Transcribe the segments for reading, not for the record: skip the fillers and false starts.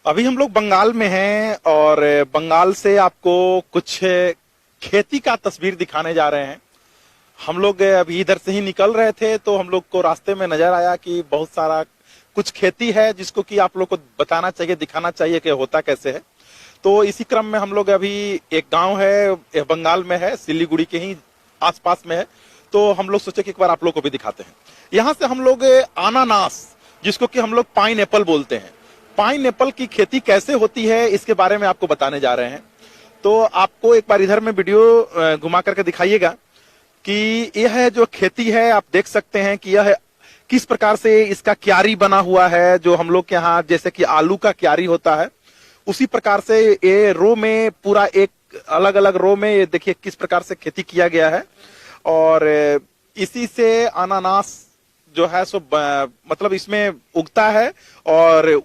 अभी हम लोग बंगाल में हैं और बंगाल से आपको कुछ खेती का तस्वीर दिखाने जा रहे हैं। हम लोग अभी इधर से ही निकल रहे थे तो हम लोग को रास्ते में नजर आया कि बहुत सारा कुछ खेती है जिसको कि आप लोग को बताना चाहिए, दिखाना चाहिए कि होता कैसे है। तो इसी क्रम में हम लोग अभी एक गांव है, बंगाल में है, सिलीगुड़ी के ही आसपास में है, तो हम लोग सोचे कि एक बार आप लोग को भी दिखाते हैं। यहाँ से हम लोग अनानास, जिसको कि हम लोग पाइन एप्पल बोलते हैं, पाइन एप्पल की खेती कैसे होती है इसके बारे में आपको बताने जा रहे हैं। तो आपको एक बार इधर में वीडियो घुमा करके दिखाइएगा कि यह जो खेती है आप देख सकते हैं कि यह किस प्रकार से इसका क्यारी बना हुआ है। जो हम लोग के यहाँ जैसे कि आलू का क्यारी होता है उसी प्रकार से ये रो में पूरा एक अलग अलग रो में ये देखिए किस प्रकार से खेती किया गया है। और इसी से अनानास जो है सो मतलब इसमें उगता है और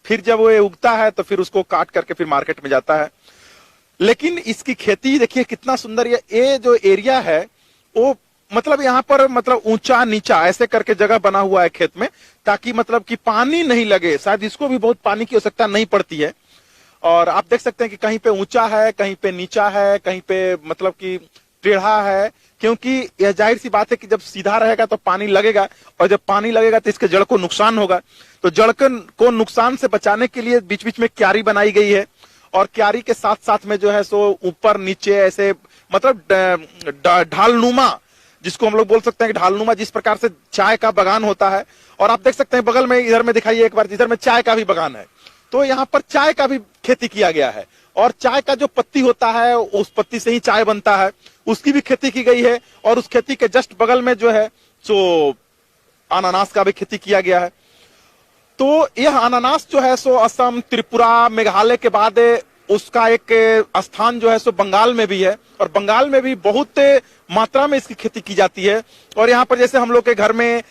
फिर जब वो उगता है तो फिर उसको काट करके फिर मार्केट में जाता है। लेकिन इसकी खेती देखिए कितना सुंदर, ये जो एरिया है वो मतलब यहाँ पर मतलब ऊंचा नीचा ऐसे करके जगह बना हुआ है खेत में, ताकि मतलब कि पानी नहीं लगे। शायद इसको भी बहुत पानी की आवश्यकता नहीं पड़ती है। और आप देख सकते हैं कि कहीं पे ऊंचा है, कहीं पे नीचा है, कहीं पे मतलब कि टेढ़ा है, क्योंकि यह जाहिर सी बात है कि जब सीधा रहेगा तो पानी लगेगा और जब पानी लगेगा तो इसके जड़ को नुकसान होगा। तो जड़ को नुकसान से बचाने के लिए बीच बीच में क्यारी बनाई गई है और क्यारी के साथ साथ में जो है सो ऊपर नीचे ऐसे मतलब ढालनुमा, जिसको हम लोग बोल सकते हैं कि ढालनुमा, जिस प्रकार से चाय का बागान होता है। और आप देख सकते हैं बगल में, इधर में दिखाइए एक बार, इधर में चाय का भी बागान है। तो यहाँ पर चाय का भी खेती किया गया है और चाय का जो पत्ती होता है उस पत्ती से ही चाय बनता है, उसकी भी खेती की गई है। और उस खेती के जस्ट बगल में जो है सो अनानास का भी खेती किया गया है। तो यह अनानास जो है सो असम, त्रिपुरा, मेघालय के बाद उसका एक स्थान जो है सो बंगाल में भी है और बंगाल में भी बहुत मात्रा में इसकी खेती की जाती है। और यहाँ पर जैसे हम लोग के घर में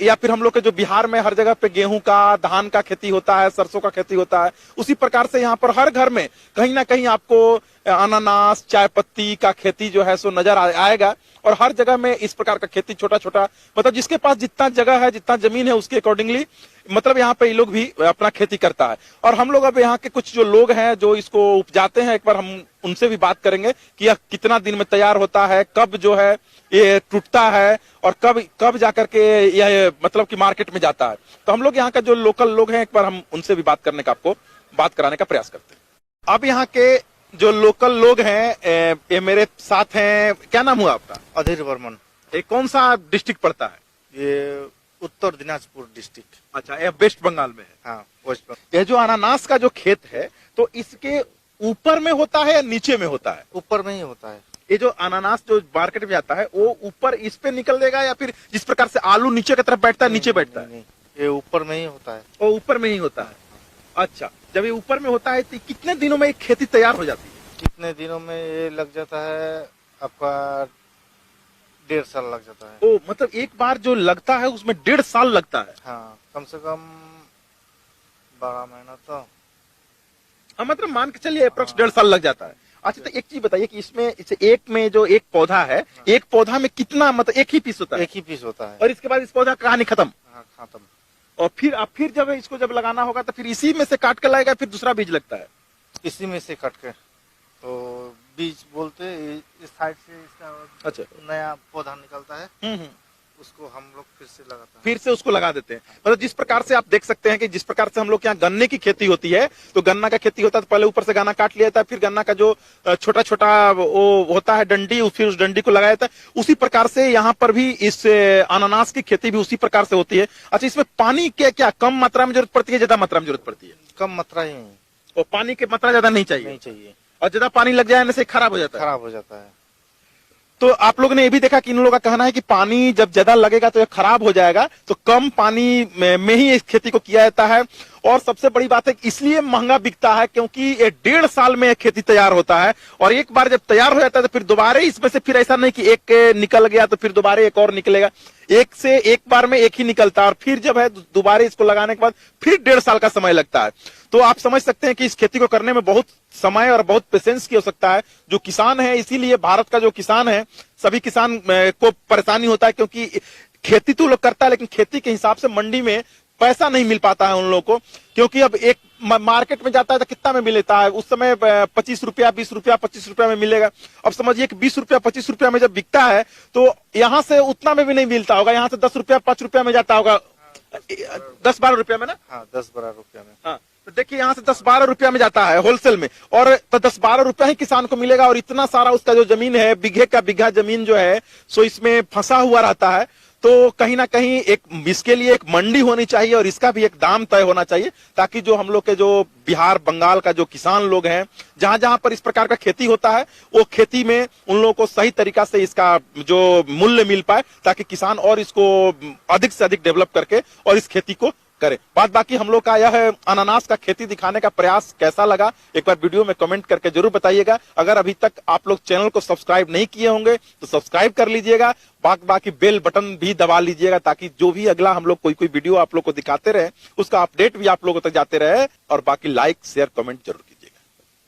या फिर हम लोग के जो बिहार में हर जगह पे गेहूं का, धान का खेती होता है, सरसों का खेती होता है, उसी प्रकार से यहाँ पर हर घर में कहीं ना कहीं आपको अनानास, चाय पत्ती का खेती जो है सो नजर आएगा। और हर जगह में इस प्रकार का खेती छोटा छोटा, मतलब जिसके पास जितना जगह है, जितना जमीन है, उसके अकॉर्डिंगली मतलब यहाँ पे ये लोग भी अपना खेती करता है। और हम लोग अब यहाँ के कुछ जो लोग हैं जो इसको उपजाते हैं, एक बार हम उनसे भी बात करेंगे कि यह कितना दिन में तैयार होता है, कब जो है ये टूटता है और कब जाकर के यह मतलब कि मार्केट में जाता है। तो हम लोग यहाँ का जो लोकल लोग हैं, एक बार हम उनसे भी बात करने का, आपको बात कराने का प्रयास करते हैं। अब यहाँ के जो लोकल लोग हैं ये मेरे साथ हैं। क्या नाम हुआ आपका? अधीर वर्मन। ये कौन सा डिस्ट्रिक्ट पड़ता है? ये उत्तर दिनाजपुर डिस्ट्रिक्ट। अच्छा, ये वेस्ट बंगाल में है। हाँ, वेस्ट बंगाल। ये जो अनानास का जो खेत है तो इसके ऊपर में होता है या नीचे में होता है? ऊपर में ही होता है। ये जो अनानास जो मार्केट में जाता है वो ऊपर इस पे निकल देगा या फिर जिस प्रकार से आलू नीचे की तरफ बैठता है नीचे बैठता है? नहीं, ये ऊपर में ही होता है। वो ऊपर में ही होता है। अच्छा, जब ये ऊपर में होता है तो कितने दिनों में एक खेती तैयार हो जाती है? कितने दिनों में ये लग जाता है आपका? 1.5 साल लग जाता है। ओ, मतलब एक बार जो लगता है उसमें 1.5 साल लगता है? हाँ, कम से कम 12 महीना तो मतलब मान के चलिए अप्रोक्स 1.5 साल लग जाता है। अच्छा, तो एक चीज बताइए कि इसमें इसे एक में जो एक पौधा है, एक पौधा में कितना, मतलब एक ही पीस होता है? एक ही पीस होता है। और इसके बाद इस पौधा का कहानी खत्म? हाँ, खत्म। और फिर जब इसको जब लगाना होगा तो फिर इसी में से काट के लाएगा, फिर दूसरा बीज लगता है? इसी में से कट के तो बीज बोलते, इस साइड से इसका अच्छा नया पौधा निकलता है, उसको हम लोग फिर से लगाते हैं। फिर से उसको लगा देते हैं। मतलब जिस प्रकार से आप देख सकते हैं कि जिस प्रकार से हम लोग यहाँ गन्ने की खेती होती है, तो गन्ना का खेती होता है तो पहले ऊपर से गन्ना काट लिया जाता है, फिर गन्ना का जो छोटा छोटा वो होता है डंडी, फिर उस डंडी को लगाया जाता है। उसी प्रकार से यहाँ पर भी इस अनानास की खेती भी उसी प्रकार से होती है। अच्छा, इसमें पानी क्या कम मात्रा में जरूरत पड़ती है, ज्यादा मात्रा में जरूरत पड़ती है? कम मात्रा ही। और पानी की मात्रा ज्यादा नहीं चाहिए? नहीं चाहिए। और ज्यादा पानी लग जाने से खराब हो जाता है? खराब हो जाता है। तो आप लोगों ने ये भी देखा कि इन लोगों का कहना है कि पानी जब ज्यादा लगेगा तो ये खराब हो जाएगा, तो कम पानी में ही इस खेती को किया जाता है। और सबसे बड़ी बात है इसलिए महंगा बिकता है क्योंकि ये 1.5 साल में खेती तैयार होता है। और एक बार जब तैयार हो जाता है तो फिर दोबारा इसमें से फिर ऐसा नहीं कि एक निकल गया तो फिर दोबारा एक और निकलेगा, एक बार में एक ही निकलता है। और फिर जब है दोबारा इसको लगाने के बाद फिर 1.5 साल का समय लगता है। तो आप समझ सकते हैं कि इस खेती को करने में बहुत समय और बहुत पेशेंस की आवश्यकता है। जो किसान है, इसीलिए भारत का जो किसान है, सभी किसान को परेशानी होता है क्योंकि खेती तो लोग करता है लेकिन खेती के हिसाब से मंडी में पैसा नहीं मिल पाता है उन लोगों को, क्योंकि अब एक मार्केट में जाता है तो कितना में मिलता है, उस समय 25 रुपया 20 रुपया 25 रुपया में मिलेगा। अब समझिए कि 20 रुपया 25 रुपया में जब बिकता है तो यहाँ से उतना में भी नहीं मिलता होगा, यहाँ से 10 रुपया 5 रुपया में जाता होगा, 10-12 रुपया में ना। हाँ 10-12 रुपया में। हाँ, तो देखिए यहाँ से 10-12 रुपया में जाता है होलसेल में, और तो 10-12 रुपया ही किसान को मिलेगा, और इतना सारा उसका जो जमीन है, बीघे का बीघा जमीन जो है सो इसमें फंसा हुआ रहता है। तो कहीं ना कहीं एक इसके लिए एक मंडी होनी चाहिए और इसका भी एक दाम तय होना चाहिए, ताकि जो हम लोग के जो बिहार बंगाल का जो किसान लोग हैं, जहां जहां पर इस प्रकार का खेती होता है, वो खेती में उन लोगों को सही तरीका से इसका जो मूल्य मिल पाए, ताकि किसान और इसको अधिक से अधिक डेवलप करके और इस खेती को करे। बात बाकी हम लोग का यह अनानास का खेती दिखाने का प्रयास कैसा लगा, एक बार वीडियो में कमेंट करके जरूर बताइएगा। अगर अभी तक आप लोग चैनल को सब्सक्राइब नहीं किए होंगे तो सब्सक्राइब कर लीजिएगा, बाकी बेल बटन भी दबा लीजिएगा, ताकि जो भी अगला हम लोग कोई वीडियो आप लोग को दिखाते रहे उसका अपडेट भी आप लोगों तक जाते रहे। और बाकी लाइक शेयर कमेंट जरूर कीजिए।